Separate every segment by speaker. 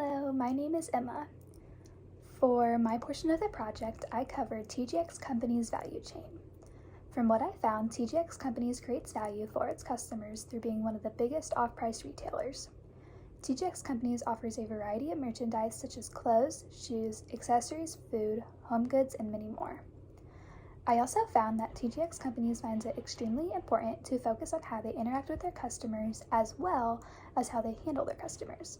Speaker 1: Hello, my name is Emma. For my portion of the project, I covered TJX Company's value chain. From what I found, TJX Companies creates value for its customers through being one of the biggest off-price retailers. TJX Companies offers a variety of merchandise such as clothes, shoes, accessories, food, home goods, and many more. I also found that TJX Companies finds it extremely important to focus on how they interact with their customers as well as how they handle their customers.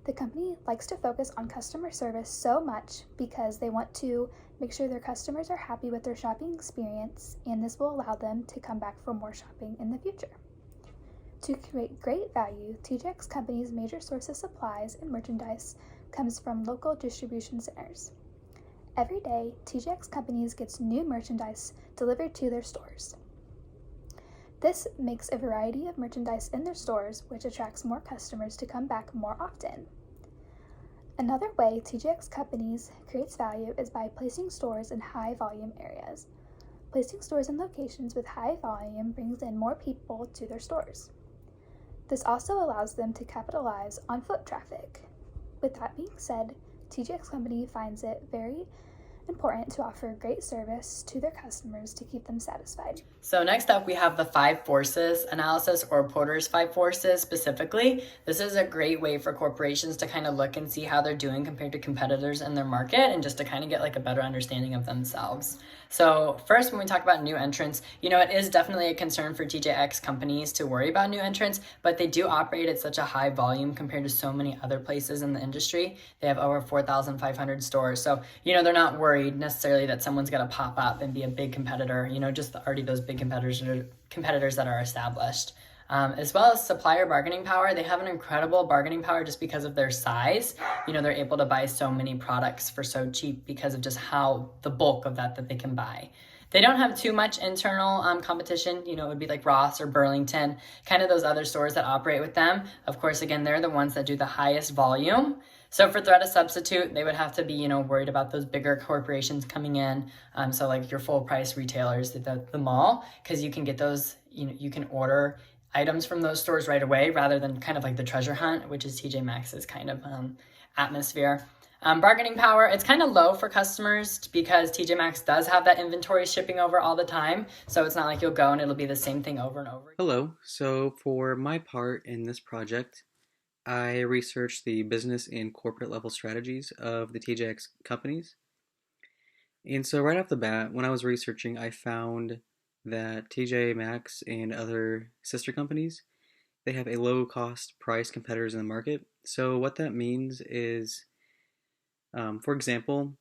Speaker 1: The company likes to focus on customer service so much because they want to make sure their customers are happy with their shopping experience, and this will allow them to come back for more shopping in the future. To create great value, TJX Company's major source of supplies and merchandise comes from local distribution centers. Every day, TJX Companies gets new merchandise delivered to their stores. This makes a variety of merchandise in their stores, which attracts more customers to come back more often. Another way TJX Companies creates value is by placing stores in high volume areas. Placing stores in locations with high volume brings in more people to their stores. This also allows them to capitalize on foot traffic. With that being said, TJX Company finds it very important to offer great service to their customers to keep them satisfied.
Speaker 2: So next up, we have the 5 forces analysis, or Porter's 5 forces specifically. This is a great way for corporations to kind of look and see how they're doing compared to competitors in their market, and just to kind of get like a better understanding of themselves. So first, when we talk about new entrants, it is definitely a concern for TJX companies to worry about new entrants, but they do operate at such a high volume compared to so many other places in the industry. They have over 4,500 stores. So, they're not worried necessarily that someone's going to pop up and be a big competitor, just already those big competitors that are established. As well as supplier bargaining power, they have an incredible bargaining power just because of their size. They're able to buy so many products for so cheap because of just how the bulk of that they can buy. They don't have too much internal competition. It would be like Ross or Burlington, kind of those other stores that operate with them. Of course, again, they're the ones that do the highest volume. So for threat of substitute, they would have to be, worried about those bigger corporations coming in. So like your full price retailers, the mall, because you can get those, you can order items from those stores right away rather than kind of like the treasure hunt, which is TJ Maxx's kind of atmosphere. Bargaining power, it's kind of low for customers because TJ Maxx does have that inventory shipping over all the time. So it's not like you'll go and it'll be the same thing over and over.
Speaker 3: Hello. So for my part in this project, I researched the business and corporate level strategies of the TJX companies. And so right off the bat, when I was researching, I found that TJ Maxx and other sister companies, they have a low cost price competitors in the market. So what that means is, for example,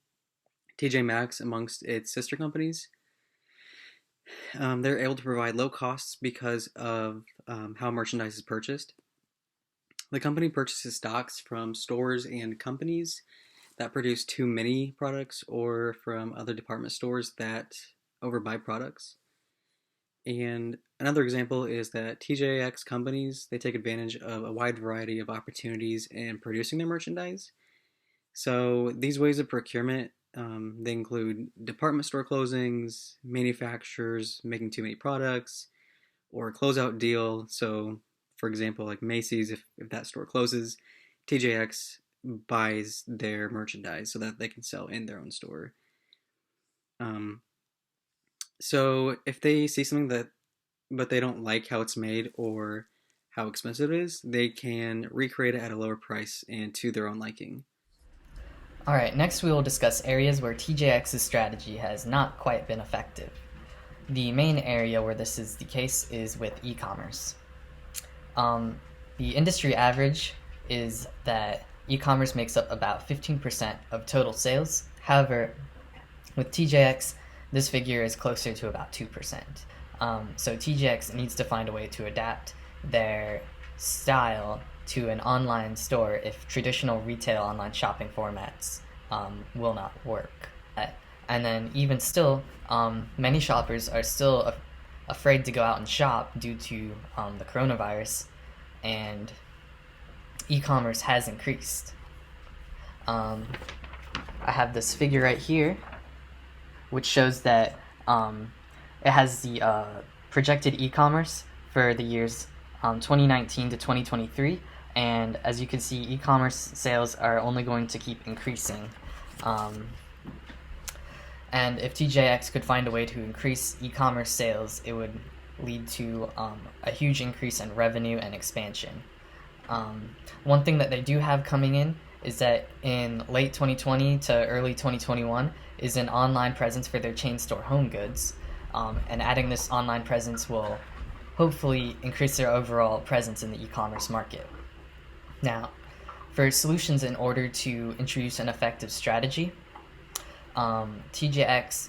Speaker 3: TJ Maxx amongst its sister companies, they're able to provide low costs because of how merchandise is purchased. The company purchases stocks from stores and companies that produce too many products, or from other department stores that overbuy products. And another example is that TJX companies, they take advantage of a wide variety of opportunities in producing their merchandise. So these ways of procurement, they include department store closings, manufacturers making too many products, or a closeout deal. So for example, like Macy's, if that store closes, TJX buys their merchandise so that they can sell in their own store. So if they see something but they don't like how it's made or how expensive it is, they can recreate it at a lower price and to their own liking.
Speaker 4: Alright, next we will discuss areas where TJX's strategy has not quite been effective. The main area where this is the case is with e-commerce. The industry average is that e-commerce makes up about 15% of total sales. However, with TJX, this figure is closer to about 2%. So TJX needs to find a way to adapt their style to an online store if traditional retail online shopping formats will not work. And then even still, many shoppers are still afraid to go out and shop due to the coronavirus, and e-commerce has increased. I have this figure right here, which shows that it has the projected e-commerce for the years 2019 to 2023 And as you can see, e-commerce sales are only going to keep increasing. And if TJX could find a way to increase e-commerce sales, it would lead to a huge increase in revenue and expansion. One thing that they do have coming in is that in late 2020 to early 2021 is an online presence for their chain store Home Goods. And adding this online presence will hopefully increase their overall presence in the e-commerce market. Now, for solutions in order to introduce an effective strategy, TJX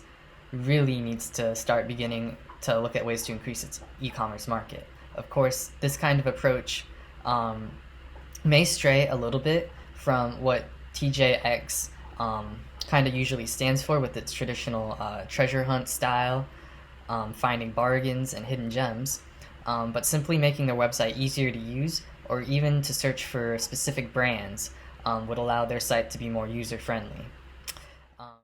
Speaker 4: really needs to start beginning to look at ways to increase its e-commerce market. Of course, this kind of approach may stray a little bit from what TJX kind of usually stands for with its traditional treasure hunt style, finding bargains and hidden gems, but simply making their website easier to use or even to search for specific brands would allow their site to be more user-friendly.